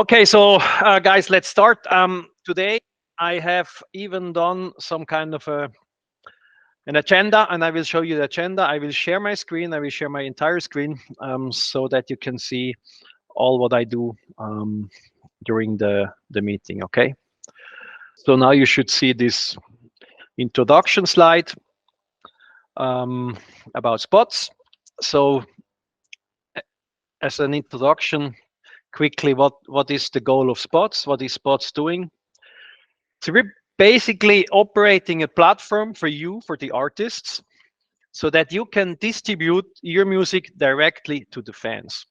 Okay, so guys, let's start. Today I have even done some kind of an agenda, and I will show you the agenda. I will share my screen. I will share my entire screen so that you can see all what I do during the meeting. Okay. So now you should see this introduction slide about SPOZZ. So as an introduction, quickly, what is the goal of SPOZZ? What is SPOZZ doing? So we're basically operating a platform for you, for the artists, so that you can distribute your music directly to the fans.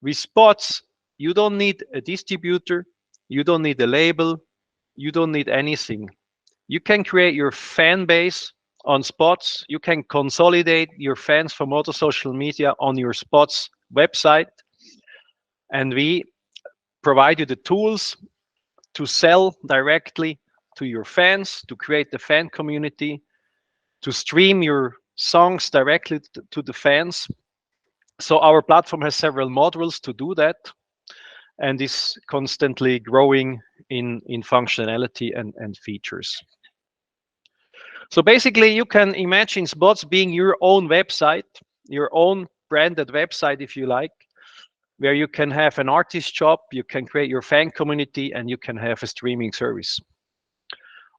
With SPOZZ, you don't need a distributor, you don't need a label, you don't need anything. You can create your fan base on SPOZZ. You can consolidate your fans from other social media on your SPOZZ website, and we provide you the tools to sell directly to your fans, to create the fan community, to stream your songs directly to the fans. So our platform has several modules to do that, and is constantly growing in functionality and features. So basically, you can imagine SPOZZ being your own website, your own branded website, if you like, where you can have an artist shop, you can create your fan community, and you can have a streaming service.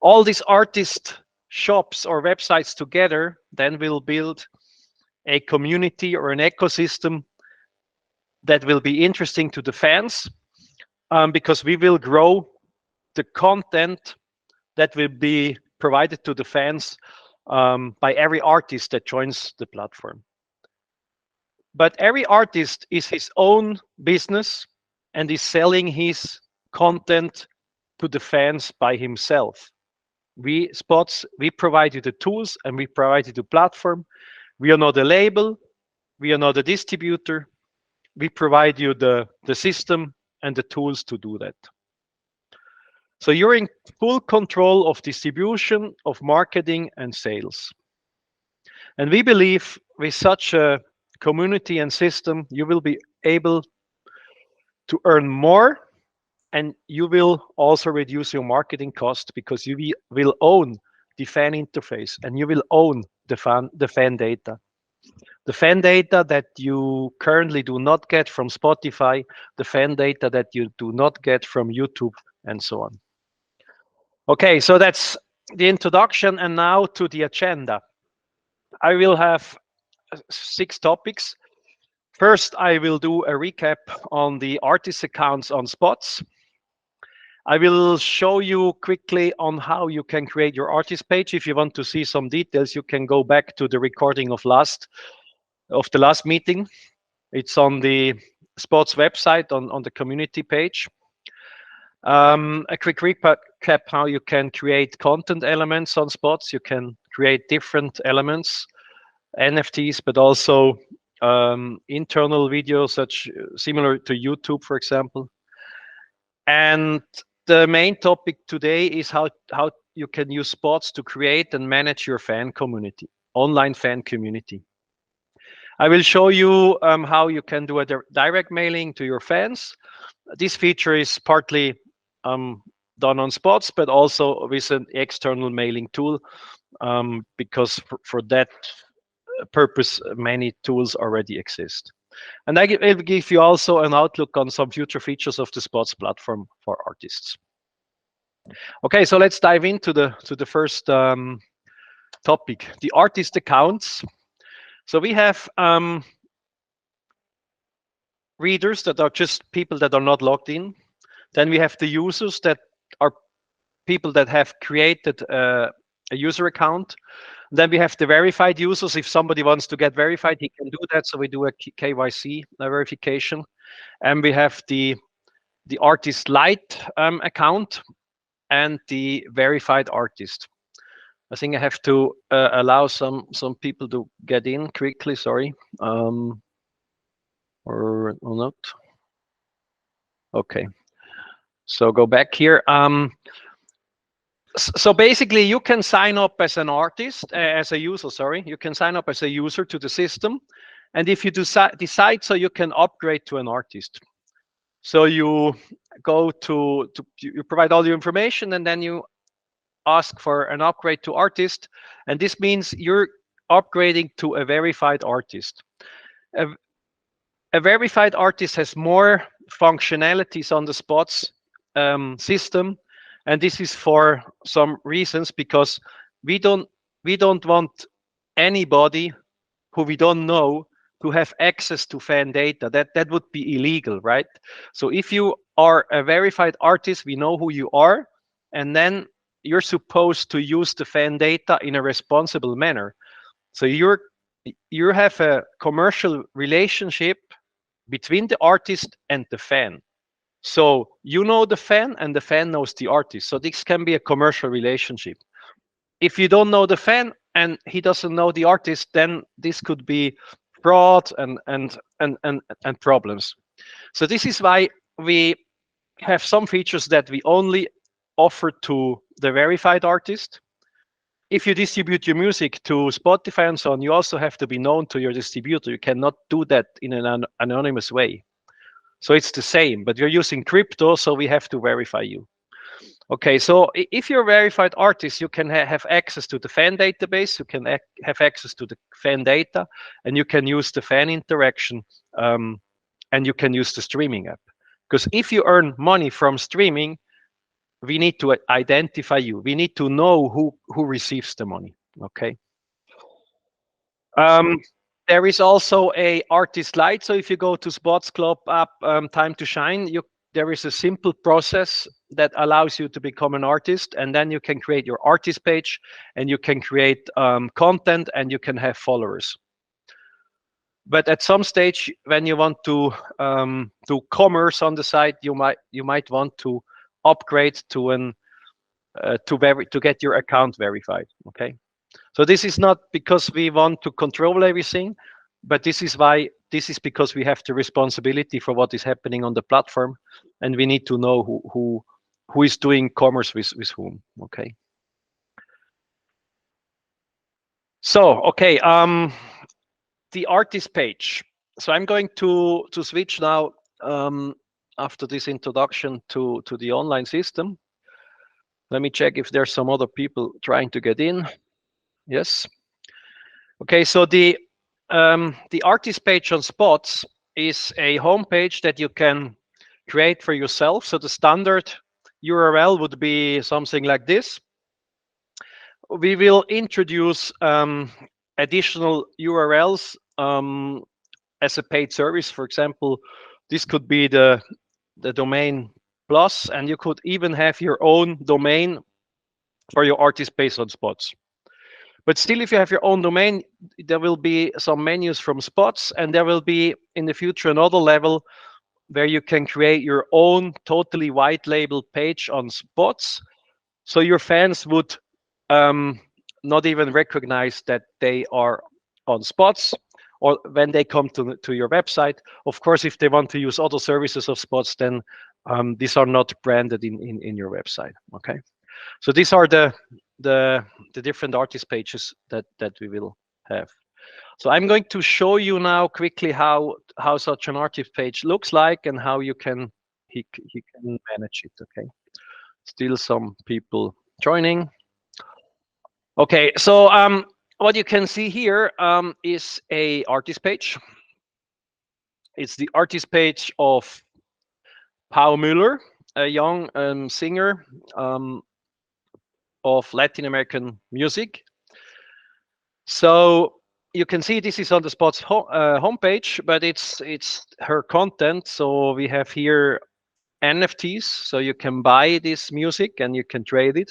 All these artist shops or websites together then will build a community or an ecosystem that will be interesting to the fans, because we will grow the content that will be provided to the fans by every artist that joins the platform. But every artist is his own business and is selling his content to the fans by himself. We, SPOZZ, we provide you the tools and we provide you the platform. We are not a label, we are not a distributor. We provide you the system and the tools to do that. So you're in full control of distribution, of marketing and sales. And we believe with such a community and system, you will be able to earn more, and you will also reduce your marketing cost because you will own the fan interface and you will own the fan data. The fan data that you currently do not get from Spotify, the fan data that you do not get from YouTube, and so on. Okay, so that's the introduction, and now to the agenda. I will have 6 topics. First, I will do a recap on the artist accounts on SPOZZ. I will show you quickly on how you can create your artist page. If you want to see some details, you can go back to the recording of the last meeting. It's on the SPOZZ website on the community page. A quick recap how you can create content elements on SPOZZ. You can create different elements, NFTs, but also internal videos, similar to YouTube, for example. And the main topic today is how you can use SPOZZ to create and manage your fan community, online fan community. I will show you how you can do a direct mailing to your fans. This feature is partly done on SPOZZ, but also with an external mailing tool, because for that purpose, many tools already exist. And I will give you also an outlook on some future features of the SPOZZ platform for artists. Okay, so let's dive into the first topic, the artist accounts. So we have readers that are just people that are not logged in. Then we have the users that are people that have created a user account. Then we have the verified users. If somebody wants to get verified, he can do that. So we do a KYC verification. And we have the artist light account and the verified artist. I think I have to allow some people to get in quickly. Sorry, or not. Okay, so go back here. So basically, you can sign up as an artist, as a user. Sorry, you can sign up as a user to the system, and if you decide so, you can upgrade to an artist. So you go to you provide all your information, and then you ask for an upgrade to artist, and this means you're upgrading to a verified artist. A, a verified artist has more functionalities on the SPOZZ system, and this is for some reasons, because we don't want anybody who we don't know to have access to fan data. That would be illegal, right? So if you are a verified artist, we know who you are, and then you're supposed to use the fan data in a responsible manner. So you have a commercial relationship between the artist and the fan. So you know the fan, and the fan knows the artist. So this can be a commercial relationship. If you don't know the fan and he doesn't know the artist, then this could be fraud and problems. So this is why we have some features that we only offer to the verified artist. If you distribute your music to Spotify and so on, you also have to be known to your distributor. You cannot do that in an anonymous way. So it's the same, but you're using crypto, so we have to verify you. Okay, so if you're a verified artist, you can have access to the fan database, you can have access to the fan data, and you can use the fan interaction, and you can use the streaming app. Because if you earn money from streaming, we need to identify you. We need to know who receives the money. Okay. There is also a artist light. So if you go to SPOZZ.club app, Time to Shine, there is a simple process that allows you to become an artist, and then you can create your artist page, and you can create content, and you can have followers. But at some stage, when you want to do commerce on the site, you might want to upgrade to an to get your account verified. Okay, so this is not because we want to control everything, but this is because we have the responsibility for what is happening on the platform, and we need to know who is doing commerce with whom. Okay. So okay, the artist page. So I'm going to switch now after this introduction to the online system. Let me check if there's some other people trying to get in. Yes. Okay, so the artist page on SPOZZ is a homepage that you can create for yourself. So the standard URL would be something like this. We will introduce additional URLs as a paid service. For example, this could be the domain plus, and you could even have your own domain for your artist page on SPOZZ. But still, if you have your own domain, there will be some menus from SPOZZ, and there will be in the future another level where you can create your own totally white label page on SPOZZ. So your fans would not even recognize that they are on SPOZZ, or when they come to your website. Of course, if they want to use other services of SPOZZ, then these are not branded in your website. Okay, so these are the different artist pages that we will have. So I'm going to show you now quickly how such an artist page looks like and how you can manage it. Okay, still some people joining. Okay, so what you can see here is a artist page. It's the artist page of Paul Müller, a young singer of Latin American music. So you can see this is on the SPOZZ homepage, but it's her content. So we have here NFTs, so you can buy this music and you can trade it.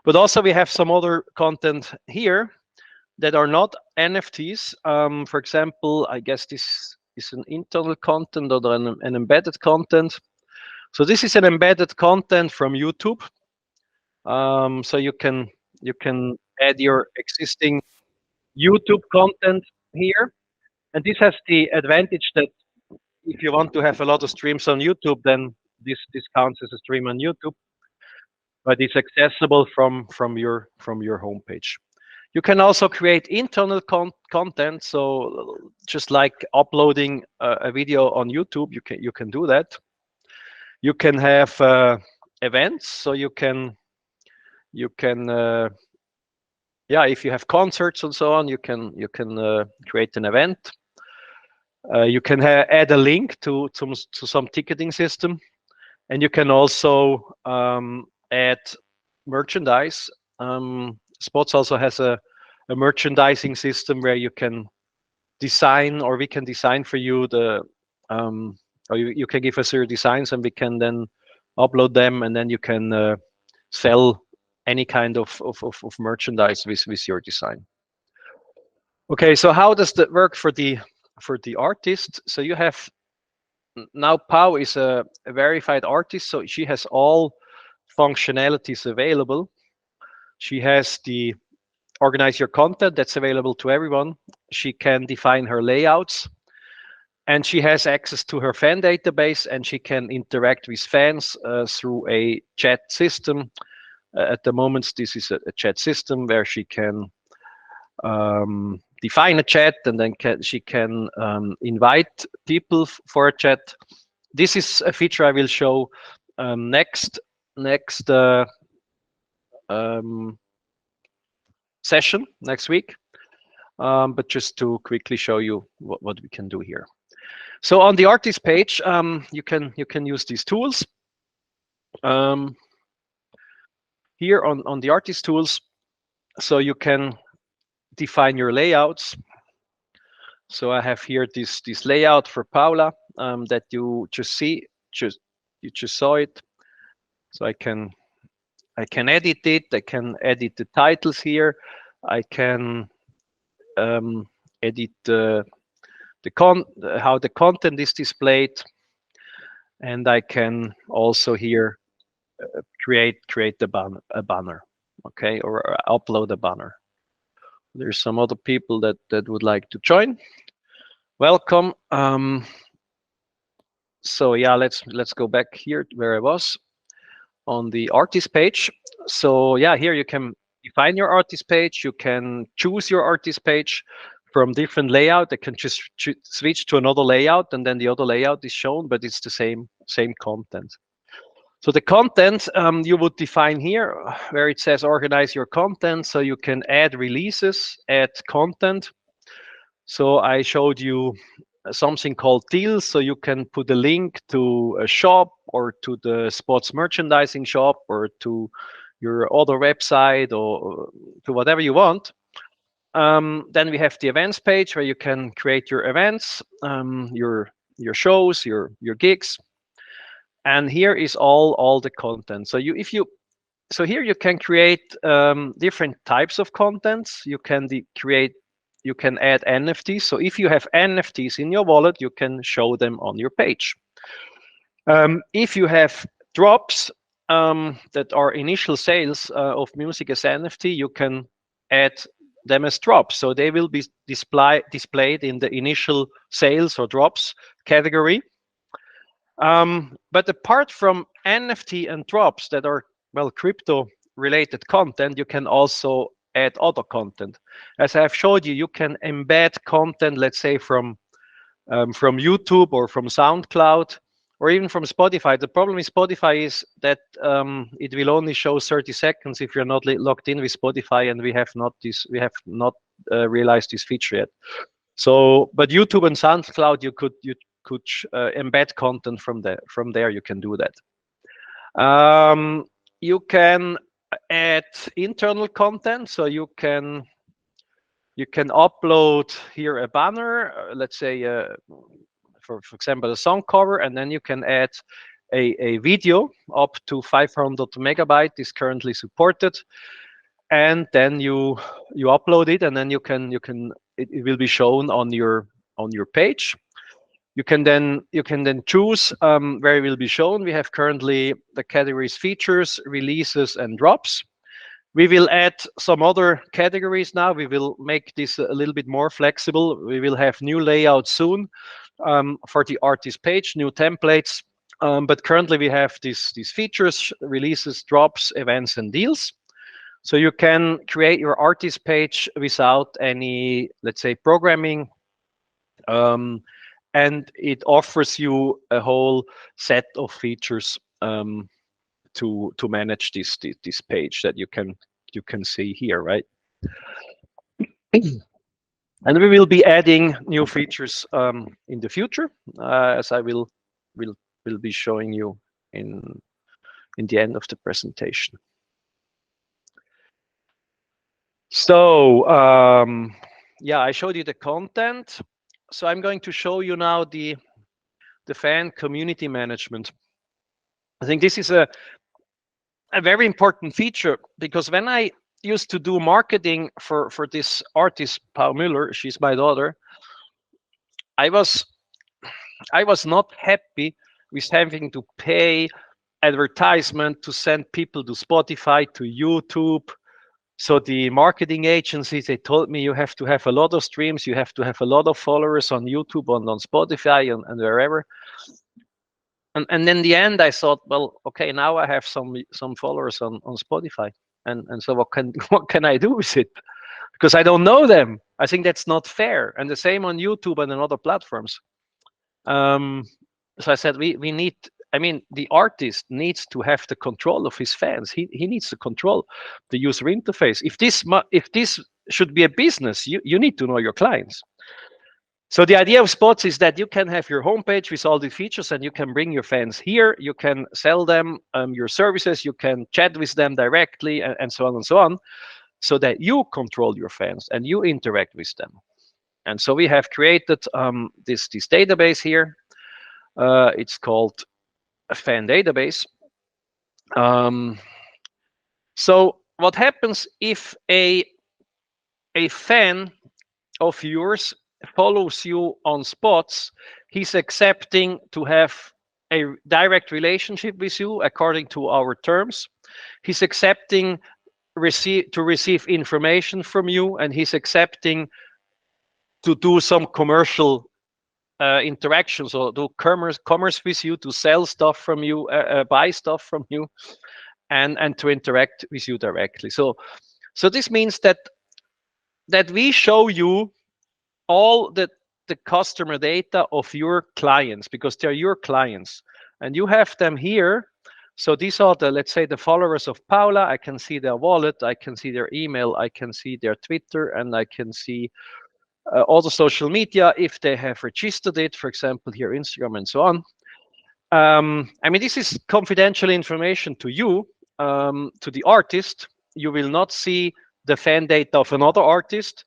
But also we have some other content here that are not NFTs. For example, I guess this is an internal content or an embedded content. So this is an embedded content from YouTube. So you can add your existing YouTube content here, and this has the advantage that if you want to have a lot of streams on YouTube, then this counts as a stream on YouTube, but it's accessible from your homepage. You can also create internal content. So just like uploading a video on YouTube, you can do that. You can have events, so you can yeah, if you have concerts and so on, you can create an event. You can add a link to some ticketing system, and you can also add merchandise. SPOZZ also has a merchandising system where you can design, or we can design for you the or you can give us your designs, and we can then upload them, and then you can sell any kind of merchandise with your design. Okay, so how does that work for the artist? So you have now Pau is a verified artist, so she has all functionalities available. She has the organize your content that's available to everyone. She can define her layouts, and she has access to her fan database, and she can interact with fans through a chat system. At the moment, this is a chat system where she can define a chat, and then she can invite people for a chat. This is a feature I will show next session next week. But just to quickly show you what we can do here. So on the artist page, you can use these tools. Here on the artist tools, so you can define your layouts. So I have here this layout for Paula that you just see, you just saw it. So I can edit it. I can edit the titles here. I can edit how the content is displayed, and I can also here create a banner, okay, or upload a banner. There's some other people that would like to join. Welcome. So yeah, let's go back here where I was on the artist page. So yeah, here you can define your artist page. You can choose your artist page from different layout. I can just switch to another layout, and then the other layout is shown, but it's the same content. So the content you would define here where it says organize your content. So you can add releases, add content. So I showed you something called deals. So you can put a link to a shop, or to the SPOZZ merchandising shop, or to your other website, or to whatever you want. Then we have the events page where you can create your events, your shows, your gigs. And here is all the content. So here you can create different types of contents. You can add NFTs. So if you have NFTs in your wallet, you can show them on your page. If you have drops that are initial sales of music as NFT, you can add them as drops. So they will be displayed in the initial sales or drops category. But apart from NFT and drops that are, well, crypto related content, you can also add other content. As I have showed you, you can embed content, let's say from YouTube, or from SoundCloud, or even from Spotify. The problem with Spotify is that it will only show 30 seconds if you're not logged in with Spotify, and we have not realized this feature yet. So, but YouTube and SoundCloud, you could embed content from there. You can do that. You can add internal content. So you can upload here a banner, let's say for example a song cover, and then you can add a video up to 500 megabyte is currently supported, and then you upload it, and then it will be shown on your page. You can then choose where it will be shown. We have currently the categories features, releases, and drops. We will add some other categories now. We will make this a little bit more flexible. We will have new layouts soon for the artist page, new templates. But currently we have these features, releases, drops, events, and deals. So you can create your artist page without any, let's say, programming. and it offers you a whole set of features to manage this page that you can see here, right? And we will be adding new features in the future, as I will be showing you in the end of the presentation. So yeah, I showed you the content. So I'm going to show you now the fan community management. I think this is a very important feature, because when I used to do marketing for this artist Paul Müller, she's my daughter, I was not happy with having to pay advertisement to send people to Spotify, to YouTube. So the marketing agencies, they told me you have to have a lot of streams, you have to have a lot of followers on YouTube, on Spotify, and wherever. And in the end, I thought, well, okay, now I have some followers on Spotify, and so what can I do with it? Because I don't know them. I think that's not fair. And the same on YouTube and on other platforms. So I said we need. I mean, the artist needs to have the control of his fans. He needs to control the user interface. If this should be a business, you need to know your clients. So the idea of SPOZZ is that you can have your homepage with all the features, and you can bring your fans here. You can sell them your services. You can chat with them directly, and so on and so on, so that you control your fans and you interact with them. And so we have created this database here. It's called a fan database. So what happens if a fan of yours follows you on SPOZZ? He's accepting to have a direct relationship with you according to our terms. He's accepting to receive information from you, and he's accepting to do some commercial interactions, or do commerce with you, to sell stuff from you, buy stuff from you, and to interact with you directly. So this means that we show you all the customer data of your clients, because they're your clients and you have them here. So these are the, let's say, the followers of Paula. I can see their wallet, I can see their email, I can see their Twitter, and I can see all the social media if they have registered it, for example, here Instagram and so on. I mean, this is confidential information to you, to the artist. You will not see the fan data of another artist.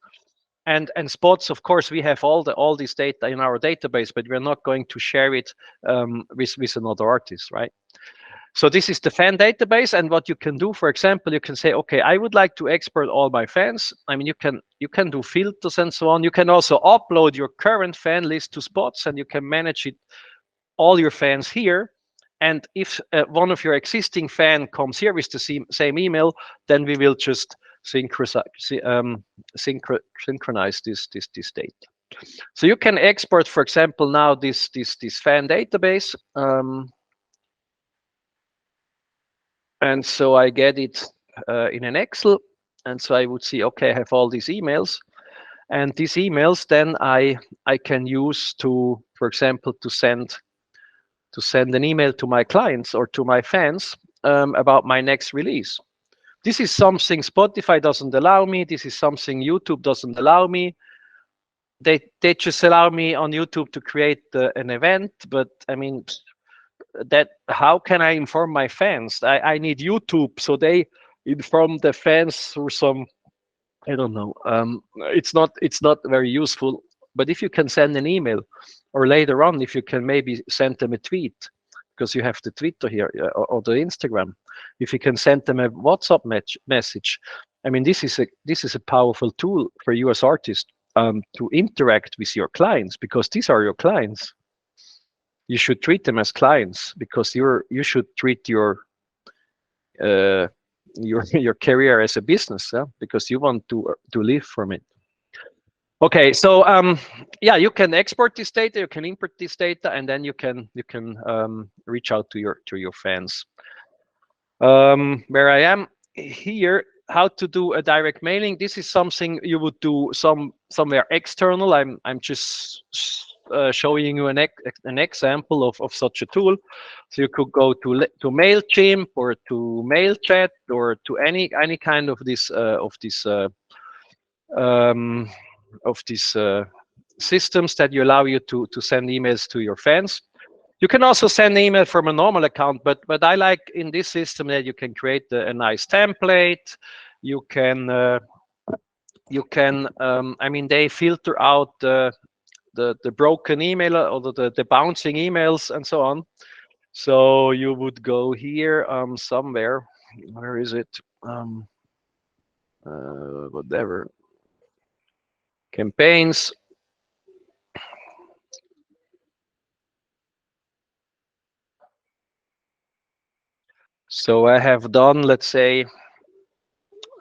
And SPOZZ, of course, we have all this data in our database, but we're not going to share it with another artist, right? So this is the fan database, and what you can do, for example, you can say, okay, I would like to export all my fans. I mean, you can do filters and so on. You can also upload your current fan list to SPOZZ, and you can manage it, all your fans here. And if one of your existing fan comes here with the same email, then we will just synchronize this data. So you can export, for example, now this fan database. And so I get it in an Excel, and so I would see, okay, I have all these emails, and these emails then I can use to, for example, to send an email to my clients or to my fans about my next release. This is something Spotify doesn't allow me. This is something YouTube doesn't allow me. They just allow me on YouTube to create an event, but I mean, that how can I inform my fans? I need YouTube, so they inform the fans through some, I don't know. It's not very useful. But if you can send an email, or later on, if you can maybe send them a tweet, because you have the Twitter here, or the Instagram, if you can send them a WhatsApp message, I mean, this is a powerful tool for you as artists to interact with your clients, because these are your clients. You should treat them as clients, because you should treat your career as a business, because you want to live from it. Okay, so yeah, you can export this data, you can import this data, and then you can reach out to your fans. Where I am here, how to do a direct mailing. This is something you would do somewhere external. I'm just showing you an example of such a tool. So you could go to Mailchimp or to MailChat or to any kind of um, these systems that you allow you to send emails to your fans. You can also send email from a normal account, but I like in this system that you can create a nice template. You can I mean, they filter out the broken email or the bouncing emails and so on. So you would go here somewhere. Where is it? Whatever. Campaigns. So I have done, let's say,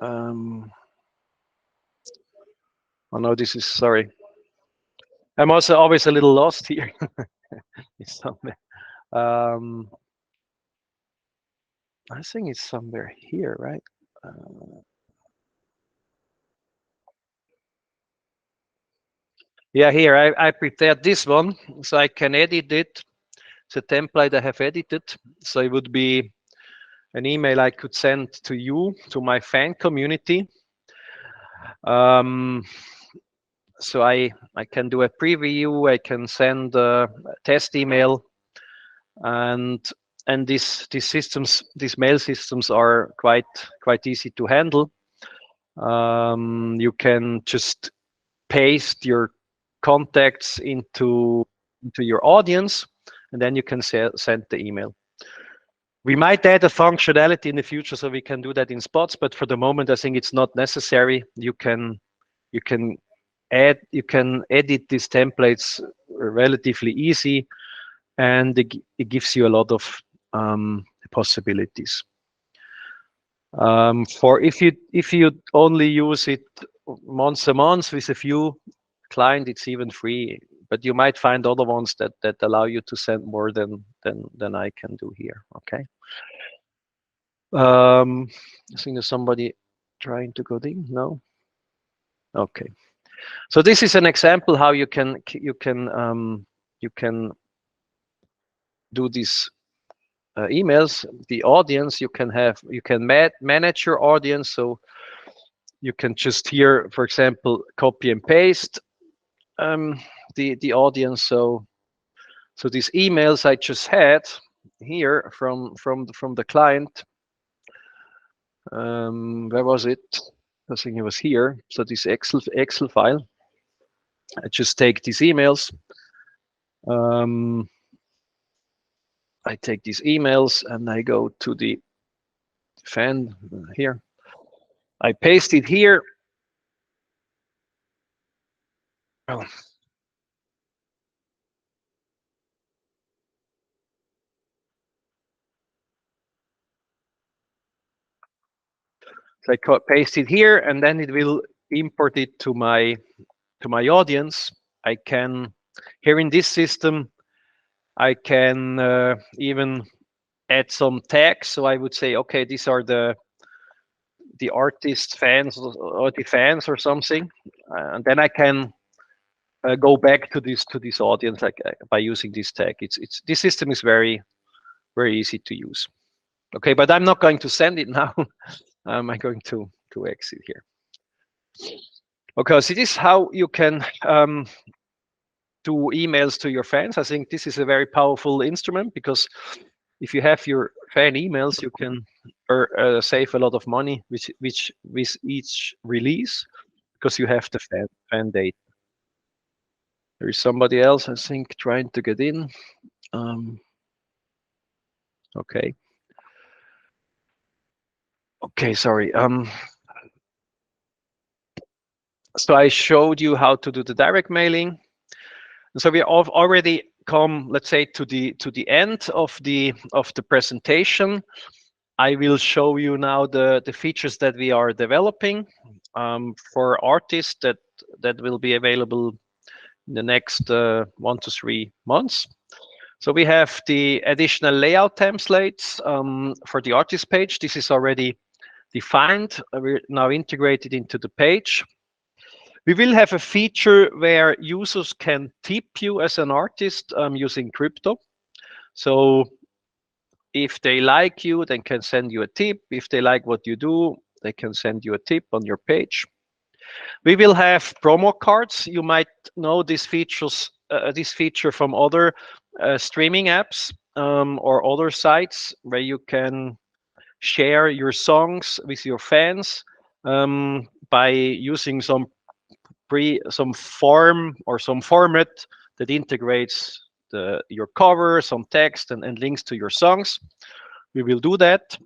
oh no, this is, sorry. I'm also always a little lost here. It's somewhere. Um, I think it's somewhere here, right? Yeah, here I prepared this one, so I can edit it. It's a template I have edited, so it would be an email I could send to you, to my fan community. So I can do a preview. I can send a test email, and these mail systems are quite easy to handle. You can just paste your contacts into your audience, and then you can send the email. We might add a functionality in the future so we can do that in SPOZZ, but for the moment, I think it's not necessary. You can edit these templates relatively easy, and it gives you a lot of possibilities. For if you only use it once a month with a few clients, it's even free. But you might find other ones that allow you to send more than I can do here. Okay. I think there's somebody trying to go in. No. Okay. So this is an example how you can do these emails. The audience you can manage your audience. So you can just here, for example, copy and paste the audience. So these emails I just had here from the client. Where was it? I think it was here. So this Excel file. I just take these emails. I take these emails and I go to the fan here. I paste it here. Oh. So I paste it here, and then it will import it to my audience. I can here in this system, I can even add some tags. So I would say, okay, these are the artist fans or the fans or something, and then I can go back to this audience like by using this tag. It's this system is very easy to use. Okay, but I'm not going to send it now. I'm going to exit here. Okay, so this is how you can do emails to your fans. I think this is a very powerful instrument because if you have your fan emails, you can save a lot of money with each release because you have the fan data. There is somebody else, I think, trying to get in. Okay. Okay, sorry. So I showed you how to do the direct mailing. So we have already come, let's say, to the end of the presentation. I will show you now the features that we are developing for artists that will be available in the next 1 to 3 months. So we have the additional layout templates for the artist page. This is already defined. We're now integrated into the page. We will have a feature where users can tip you as an artist using crypto. So if they like you, they can send you a tip. If they like what you do, they can send you a tip on your page. We will have promo cards. You might know this feature from other streaming apps or other sites where you can share your songs with your fans by using some form or some format that integrates your cover, some text, and links to your songs. We will do that.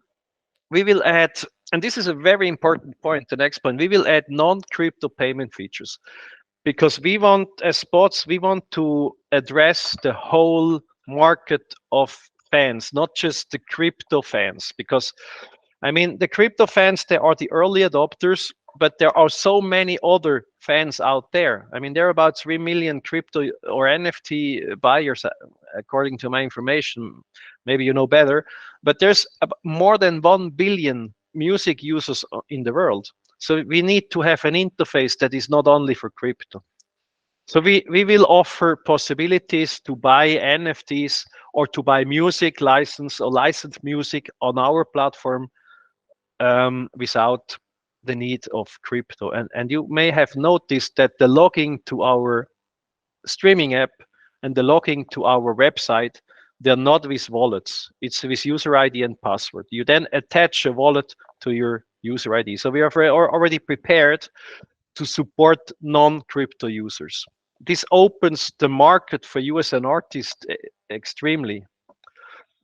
We will add, and this is a very important point, the next point, we will add non-crypto payment features because we want, as SPOZZ, we want to address the whole market of fans, not just the crypto fans, because I mean, the crypto fans, they are the early adopters, but there are so many other fans out there. I mean, there are about 3 million crypto or NFT buyers, according to my information. Maybe you know better, but there's more than 1 billion music users in the world. So we need to have an interface that is not only for crypto. So we will offer possibilities to buy NFTs or to buy music license or licensed music on our platform without the need of crypto. And you may have noticed that the logging to our streaming app and the logging to our website, they're not with wallets. It's with user ID and password. You then attach a wallet to your user ID. So we are already prepared to support non-crypto users. This opens the market for you as an artist extremely.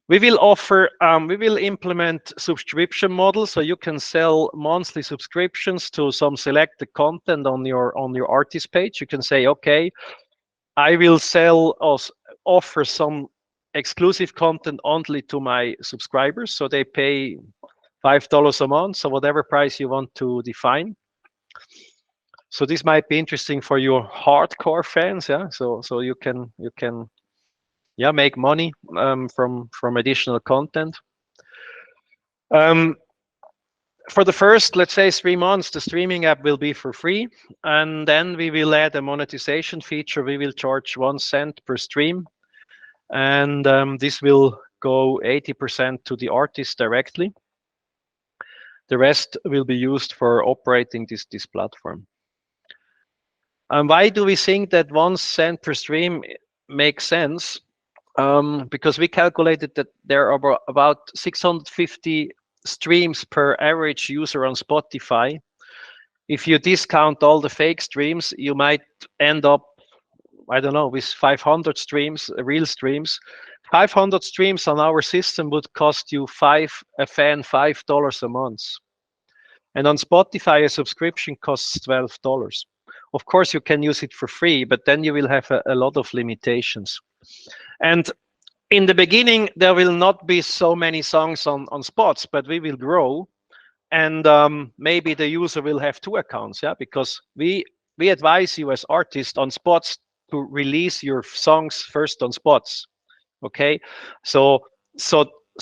We will implement subscription models, so you can sell monthly subscriptions to some selected content on your artist page. You can say, okay, I will offer some exclusive content only to my subscribers, so they pay $5 a month, so whatever price you want to define. So this might be interesting for your hardcore fans, yeah. So you can yeah, make money from additional content. For the first, let's say 3 months, the streaming app will be for free, and then we will add a monetization feature. We will charge 1 cent per stream, and this will go 80% to the artist directly. The rest will be used for operating this platform. And why do we think that 1 cent per stream makes sense? Because we calculated that there are about 650 streams per average user on Spotify. If you discount all the fake streams, you might end up, I don't know, with 500 streams, real streams. 500 streams on our system would cost you a fan $5 a month. And on Spotify, a subscription costs $12. Of course, you can use it for free, but then you will have a lot of limitations. And in the beginning, there will not be so many songs on SPOZZ, but we will grow. And maybe the user will have 2 accounts, yeah, because we advise you as artists on SPOZZ to release your songs first on SPOZZ. Okay, so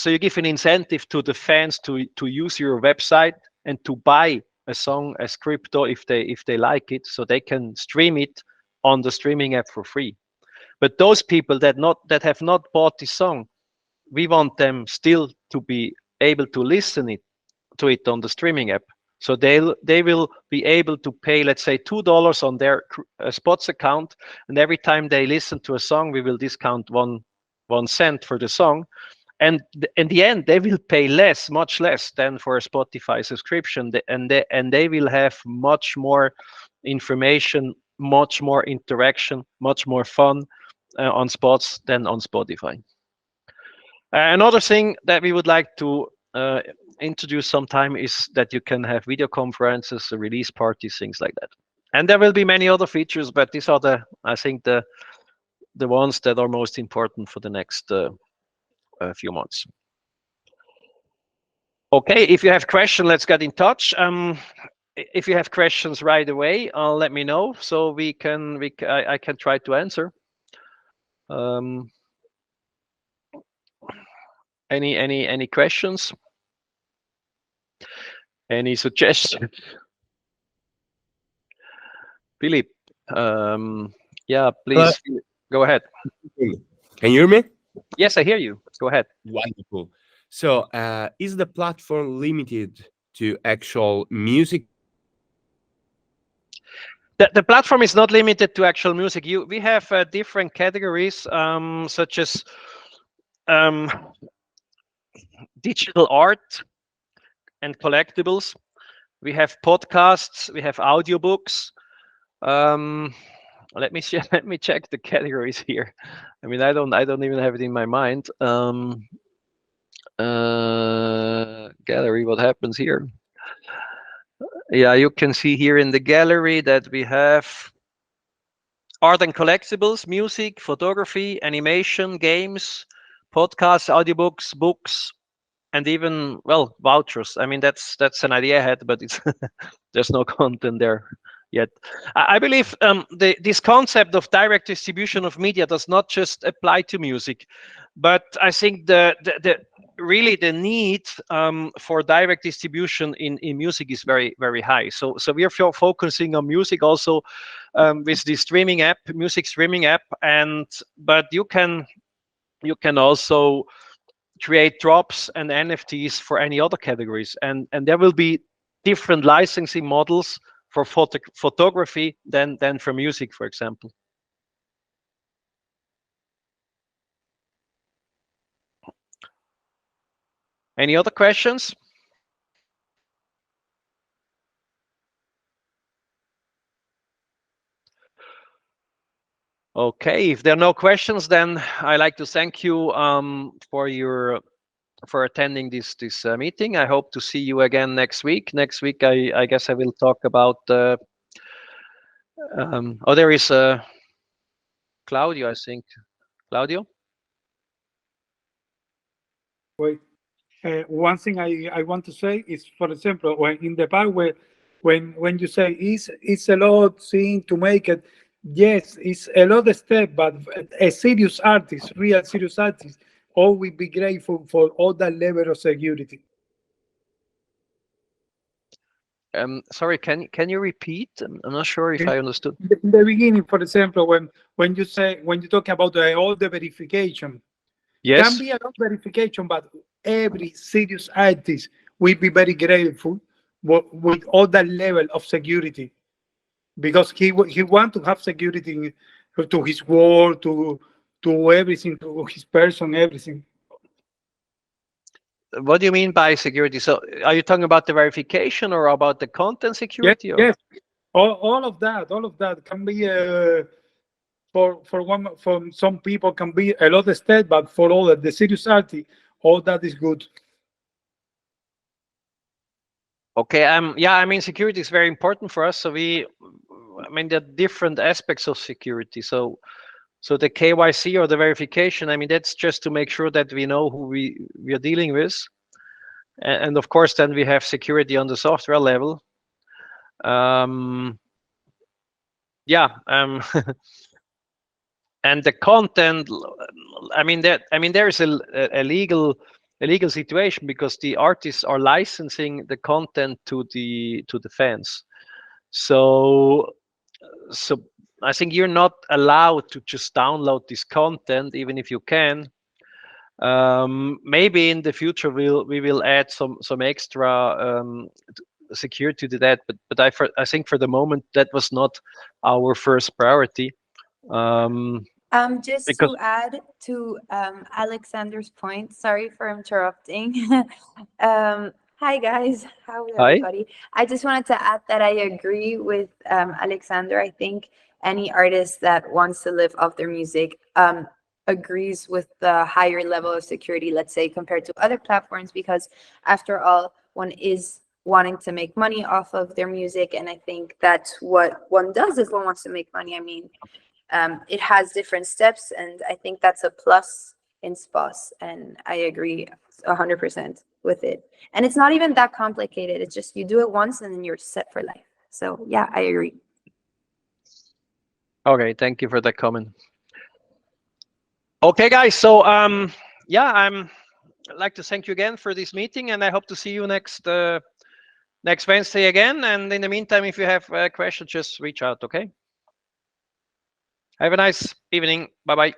you give an incentive to the fans to use your website and to buy a song as crypto if they like it, so they can stream it on the streaming app for free. But those people that have not bought the song, we want them still to be able to listen to it on the streaming app. So they will be able to pay, let's say, $2 on their SPOZZ account, and every time they listen to a song, we will discount 1 cent for the song. And in the end, they will pay less, much less than for a Spotify subscription, and they will have much more information, much more interaction, much more fun on SPOZZ than on Spotify. Another thing that we would like to introduce sometime is that you can have video conferences, release parties, things like that. And there will be many other features, but these are I think the ones that are most important for the next few months. Okay, if you have questions, let's get in touch. If you have questions right away, let me know so I can try to answer. Any questions? Any suggestions? Philip. Yeah, Hello. please go ahead. Can you hear me? Yes, I hear you. Go ahead. Wonderful. So, is the platform limited to actual music? The platform is not limited to actual music. We have different categories, such as um, digital art and collectibles. We have podcasts. We have audiobooks. Um, let me check the categories here. I mean, I don't even have it in my mind. Gallery. What happens here? Yeah, you can see here in the gallery that we have art and collectibles, music, photography, animation, games, podcasts, audiobooks, books, and even, well, vouchers. I mean, that's an idea I had, but it's there's no content there yet. I believe this concept of direct distribution of media does not just apply to music, but I think the really the need for direct distribution in music is very high. So we are focusing on music also with the streaming app, music streaming app, and but you can also create drops and NFTs for any other categories, and there will be different licensing models for photography than for music, for example. Any other questions? Okay, if there are no questions, then I like to thank you for attending this meeting. I hope to see you again next week. Next week, I guess I will talk about. Oh, there is Claudio, I think. Claudio. Wait, one thing I want to say is, for example, when in the part where when you say it's a lot thing to make it, yes, it's a lot of step, but a serious artist, real serious artist, always be grateful for all that level of security. Sorry, can you repeat? I'm not sure if In I understood. in the beginning, for example, when you say when you talk about all the verification, can Yes. be a lot of verification, but every serious artist will be very grateful with all that level of security, because he want to have security to his work, to everything, to his person, everything. What do you mean by security? So, are you talking about the verification or about the content Yes, security? Or yes. All of that can be for one, for some people can be a lot of step, but for all the serious artists, all that is good. okay, yeah, I mean security is very important for us. So I mean, there are different aspects of security. So the KYC or the verification, I mean, that's just to make sure that we know who we are dealing with, and of course, then we have security on the software level. Um, yeah, and the content. I mean, there is a legal situation because the artists are licensing the content to the fans. So so I think you're not allowed to just download this content, even if you can. Maybe in the future we will add some extra security to that, but I think for the moment that was not our first priority. Um, Just because to add to Alexander's point, sorry for interrupting. Hi guys, how's hi. everybody? I just wanted to add that I agree with Alexander. I think any artist that wants to live off their music agrees with the higher level of security, let's say, compared to other platforms, because after all, one is wanting to make money off of their music, and I think that's what one does if one wants to make money. I mean, it has different steps, and I think that's a plus in SPOZZ, and I agree 100% with it. And it's not even that complicated. It's just you do it once and then you're set for life. So yeah, I agree. Okay, thank you for that comment. Okay, guys. So yeah, I'd like to thank you again for this meeting, and I hope to see you next Wednesday again. And in the meantime, if you have questions, just reach out. Okay. Have a nice evening. Bye bye.